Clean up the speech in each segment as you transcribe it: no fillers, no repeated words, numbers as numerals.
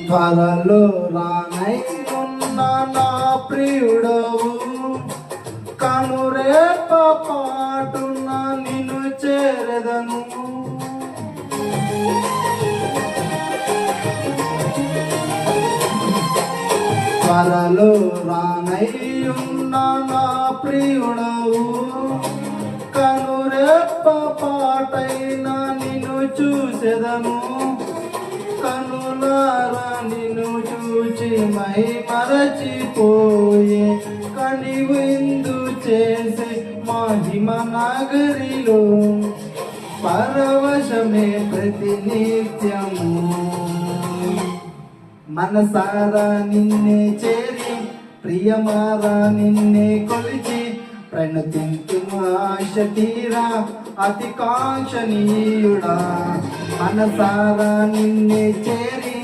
త్వరలో రానై ఉన్న నా ప్రియుడవు, కనురేప పాటున నిన్ను చేరదను. త్వరలో రానై ఉన్న నా ప్రియుడవు, కనురేప పాటైన నిన్ను చూసెదను. కనులారా నిన్ను చూచి మై మరచిపోయే, కనివిందు చేసే మహిమ నగరిలో పరవశమే ప్రతినిత్యము. మనసారా నిన్నే చేరి ప్రియమారా నిన్నే కొలిచి, ప్రణతింతుము ఆశ తీరా అతి కాంక్షణీయుడా. మనసారా నిన్నే చేరి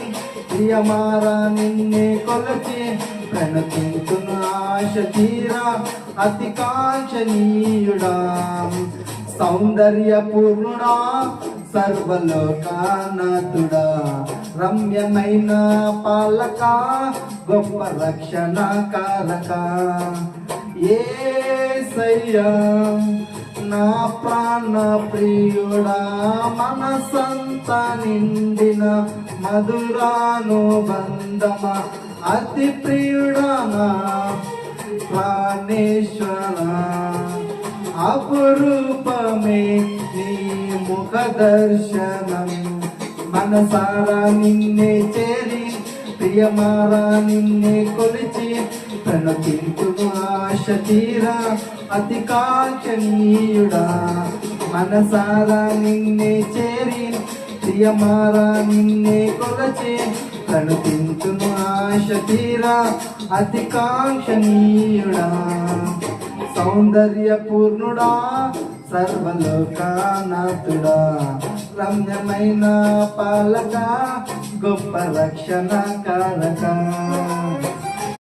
ప్రియమారా నిన్నే కొలచి, ప్రణతింతుము ఆశ తీరా అతి కాంక్షణీయుడా. సౌందర్యపూర్ణుడా సర్వలోకానాథుడా, రమ్యమైన పాలక గొప్ప రక్షణ కారక. యేసయ్యా నా ప్రాణ ప్రియుడా, మనసంతా నిండిన మధురానుబంధమ, అతి ప్రియుడా నా ప్రాణేశ్వర. అపురూపమే నీ ముఖ దర్శనం, మనసారా నిన్నే చేరి ప్రియమారా నిన్నే కొలిచి, ప్రణతింతుము ఆశ తీరా అతి కాంక్షణీయుడా. మనసారా నిన్నే చేరి ప్రియమారా నిన్నే కొలచి, ప్రణతింతుము ఆశ తీరా అతి కాంక్షణీయుడా. సౌందర్యపూర్ణుడా సర్వలోకానాథుడా, రమ్యమైన పాలక గొప్ప రక్షణ కారక.